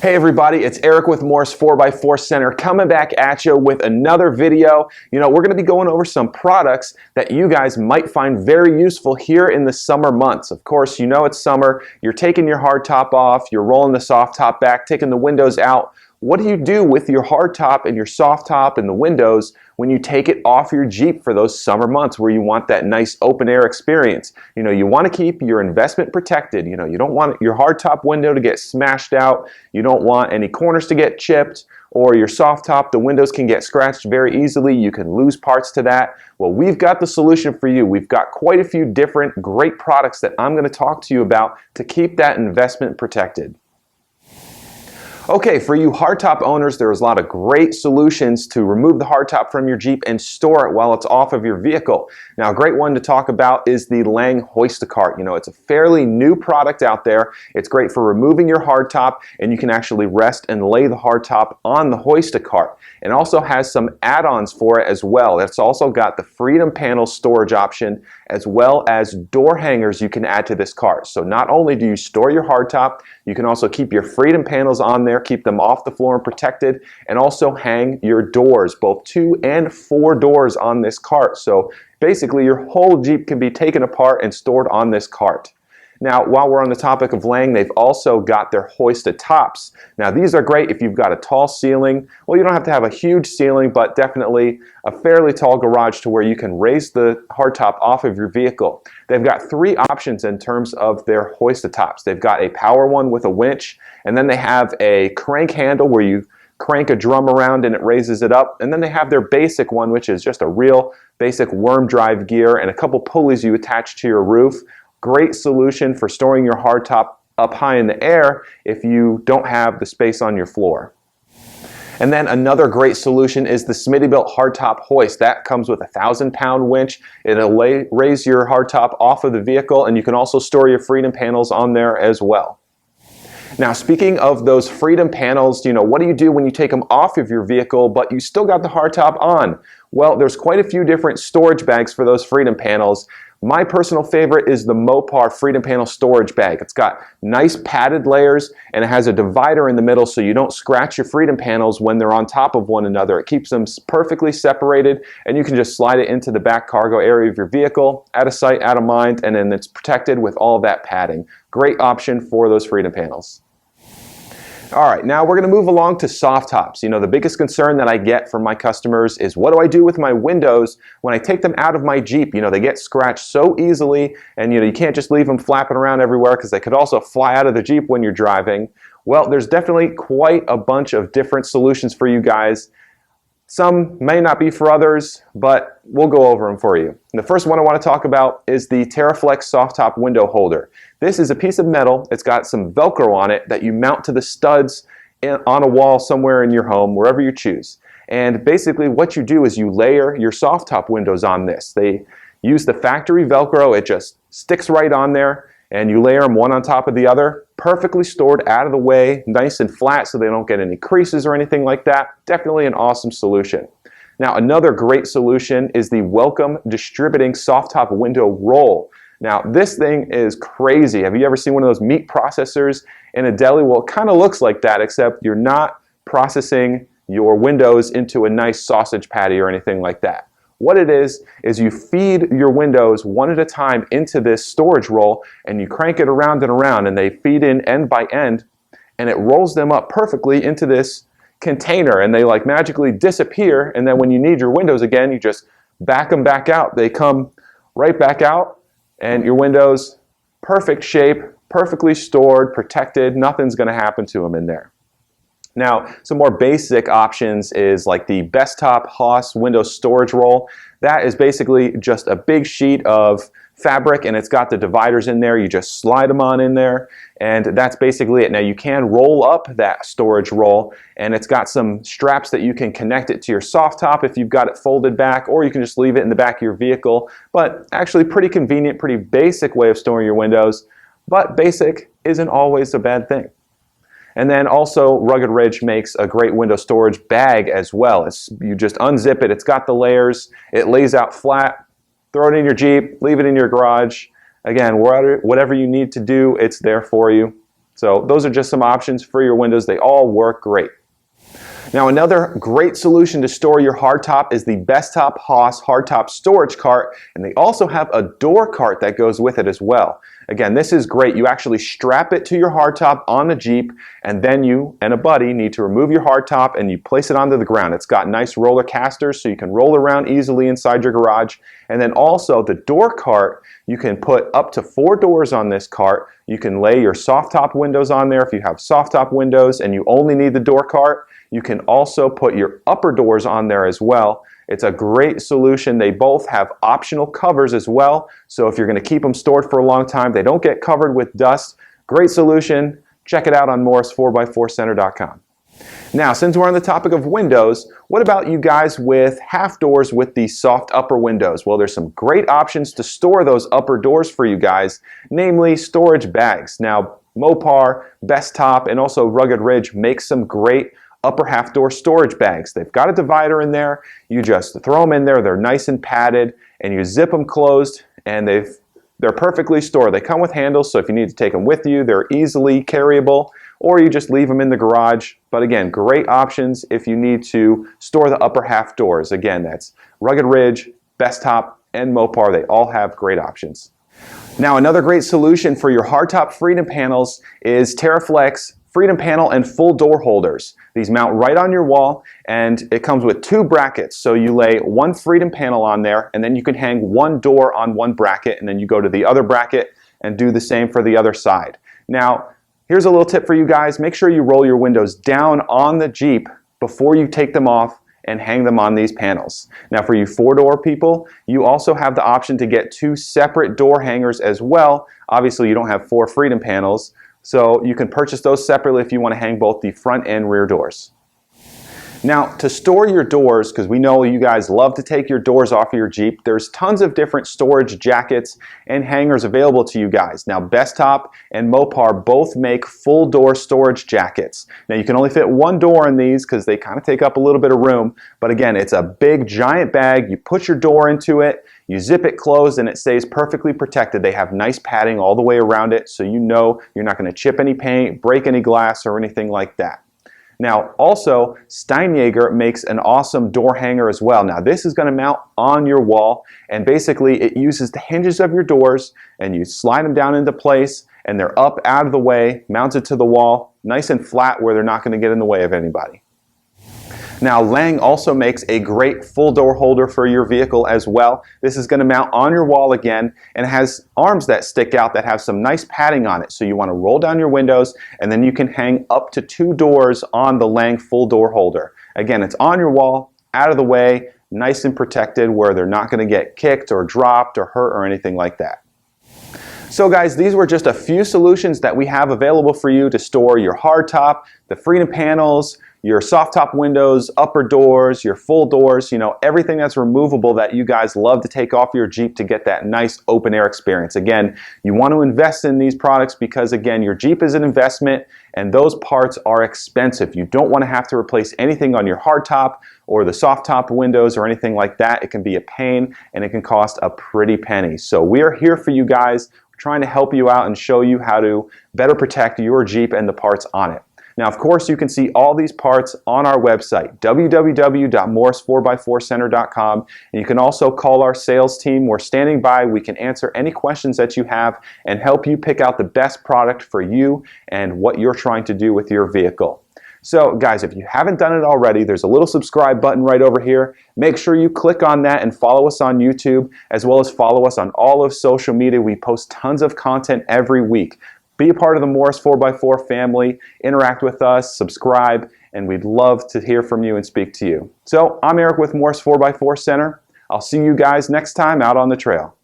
Hey everybody, it's Eric with Morse 4x4 Center coming back at you with another video. We're going to be going over some products that you guys might find very useful here in the summer months. Of course, it's summer, you're taking your hardtop off, you're rolling the soft top back, taking the windows out. What do you do with your hardtop and your soft top and the windows when you take it off your Jeep for those summer months where you want that nice open air experience? You want to keep your investment protected. You don't want your hardtop window to get smashed out. You don't want any corners to get chipped, or your soft top, the windows can get scratched very easily. You can lose parts to that. Well, we've got the solution for you. We've got quite a few different great products that I'm going to talk to you about to keep that investment protected. Okay, for you hardtop owners, there's a lot of great solutions to remove the hardtop from your Jeep and store it while it's off of your vehicle. Now, a great one to talk about is the Lang Hoist-A-Cart. It's a fairly new product out there. It's great for removing your hardtop, and you can actually rest and lay the hardtop on the Hoist-A-Cart. It also has some add-ons for it as well. It's also got the Freedom Panel storage option, as well as door hangers you can add to this cart. So not only do you store your hardtop, you can also keep your Freedom Panels on there, keep them off the floor and protected, and also hang your doors, both 2 and 4 doors on this cart. So basically your whole Jeep can be taken apart and stored on this cart. Now, while we're on the topic of Lang, they've also got their hoisted tops. Now, these are great if you've got a tall ceiling. Well, you don't have to have a huge ceiling, but definitely a fairly tall garage to where you can raise the hardtop off of your vehicle. They've got 3 options in terms of their hoisted tops. They've got a power one with a winch, and then they have a crank handle where you crank a drum around and it raises it up. And then they have their basic one, which is just a real basic worm drive gear and a couple pulleys you attach to your roof. Great solution for storing your hardtop up high in the air if you don't have the space on your floor. And then another great solution is the Smittybilt hardtop hoist. That comes with a 1,000-pound winch. It'll raise your hardtop off of the vehicle, and you can also store your Freedom Panels on there as well. Now, speaking of those Freedom Panels, what do you do when you take them off of your vehicle but you still got the hardtop on? Well, there's quite a few different storage bags for those Freedom Panels. My personal favorite is the Mopar Freedom Panel storage bag. It's got nice padded layers and it has a divider in the middle so you don't scratch your Freedom Panels when they're on top of one another. It keeps them perfectly separated, and you can just slide it into the back cargo area of your vehicle, out of sight, out of mind, and then it's protected with all of that padding. Great option for those Freedom Panels. All right, now we're going to move along to soft tops. The biggest concern that I get from my customers is, what do I do with my windows when I take them out of my Jeep? They get scratched so easily, and you can't just leave them flapping around everywhere because they could also fly out of the Jeep when you're driving. Well, there's definitely quite a bunch of different solutions for you guys. Some may not be for others, but we'll go over them for you. And the first one I want to talk about is the Teraflex soft top window holder. This is a piece of metal. It's got some Velcro on it that you mount to the studs on a wall somewhere in your home, wherever you choose. And basically what you do is you layer your soft top windows on this. They use the factory Velcro. It just sticks right on there, and you layer them one on top of the other, perfectly stored out of the way, nice and flat so they don't get any creases or anything like that. Definitely an awesome solution. Now, another great solution is the Welcome Distributing Soft Top Window Roll. Now, this thing is crazy. Have you ever seen one of those meat processors in a deli? Well, it kind of looks like that, except you're not processing your windows into a nice sausage patty or anything like that. What it is you feed your windows one at a time into this storage roll, and you crank it around and around, and they feed in end by end, and it rolls them up perfectly into this container, and they like magically disappear, and then when you need your windows again, you just back them back out. They come right back out, and your windows, perfect shape, perfectly stored, protected. Nothing's going to happen to them in there. Now, some more basic options is like the Bestop Haas window storage roll. That is basically just a big sheet of fabric, and it's got the dividers in there. You just slide them on in there, and that's basically it. Now, you can roll up that storage roll, and it's got some straps that you can connect it to your soft top if you've got it folded back, or you can just leave it in the back of your vehicle. But actually pretty convenient, pretty basic way of storing your windows, but basic isn't always a bad thing. And then also Rugged Ridge makes a great window storage bag as well. You just unzip it, it's got the layers, it lays out flat, throw it in your Jeep, leave it in your garage. Again, whatever you need to do, it's there for you. So those are just some options for your windows. They all work great. Now another great solution to store your hardtop is the Bestop Hoist Hardtop Storage cart, and they also have a door cart that goes with it as well. Again, this is great. You actually strap it to your hardtop on the Jeep, and then you and a buddy need to remove your hardtop and you place it onto the ground. It's got nice roller casters so you can roll around easily inside your garage. And then also the door cart, you can put up to 4 doors on this cart. You can lay your soft top windows on there if you have soft top windows and you only need the door cart. You can also put your upper doors on there as well. It's a great solution. They both have optional covers as well. So if you're going to keep them stored for a long time, they don't get covered with dust. Great solution. Check it out on Morris4x4center.com. Now, since we're on the topic of windows, what about you guys with half doors with the soft upper windows? Well, there's some great options to store those upper doors for you guys, namely storage bags. Now, Mopar, Bestop, and also Rugged Ridge make some great upper half door storage bags. They've got a divider in there. You just throw them in there. They're nice and padded, and you zip them closed, and they're perfectly stored. They come with handles, so if you need to take them with you, they're easily carryable, or you just leave them in the garage. But again, great options if you need to store the upper half doors. Again, that's Rugged Ridge, Bestop, and Mopar. They all have great options. Now, another great solution for your hardtop freedom panels is Teraflex freedom panel and full door holders. These mount right on your wall, and it comes with 2 brackets. So you lay one freedom panel on there, and then you can hang one door on one bracket, and then you go to the other bracket and do the same for the other side. Now, here's a little tip for you guys. Make sure you roll your windows down on the Jeep before you take them off and hang them on these panels. Now, for you 4-door people, you also have the option to get 2 separate door hangers as well. Obviously, you don't have 4 freedom panels, so you can purchase those separately if you want to hang both the front and rear doors. Now, to store your doors, because we know you guys love to take your doors off of your Jeep, there's tons of different storage jackets and hangers available to you guys. Now, Bestop and Mopar both make full door storage jackets. Now, you can only fit 1 door in these because they kind of take up a little bit of room, but again, it's a big giant bag. You put your door into it, you zip it closed, and it stays perfectly protected. They have nice padding all the way around it, so you know you're not going to chip any paint, break any glass, or anything like that. Now, also, Steinjager makes an awesome door hanger as well. Now, this is going to mount on your wall, and basically it uses the hinges of your doors, and you slide them down into place, and they're up out of the way, mounted to the wall, nice and flat where they're not going to get in the way of anybody. Now, Lang also makes a great full door holder for your vehicle as well. This is going to mount on your wall again and has arms that stick out that have some nice padding on it. So you want to roll down your windows, and then you can hang up to 2 doors on the Lang full door holder. Again, it's on your wall, out of the way, nice and protected where they're not going to get kicked or dropped or hurt or anything like that. So guys, these were just a few solutions that we have available for you to store your hardtop, the freedom panels, your soft top windows, upper doors, your full doors, you know, everything that's removable that you guys love to take off your Jeep to get that nice open air experience. Again, you want to invest in these products because, again, your Jeep is an investment and those parts are expensive. You don't want to have to replace anything on your hardtop or the soft top windows or anything like that. It can be a pain and it can cost a pretty penny. So we are here for you guys. We're trying to help you out and show you how to better protect your Jeep and the parts on it. Now, of course, you can see all these parts on our website, www.morris4x4center.com, and you can also call our sales team. We're standing by. We can answer any questions that you have and help you pick out the best product for you and what you're trying to do with your vehicle. So, guys, if you haven't done it already, there's a little subscribe button right over here. Make sure you click on that and follow us on YouTube, as well as follow us on all of social media. We post tons of content every week. Be a part of the Morris 4x4 family, interact with us, subscribe, and we'd love to hear from you and speak to you. So I'm Eric with Morris 4x4 Center. I'll see you guys next time out on the trail.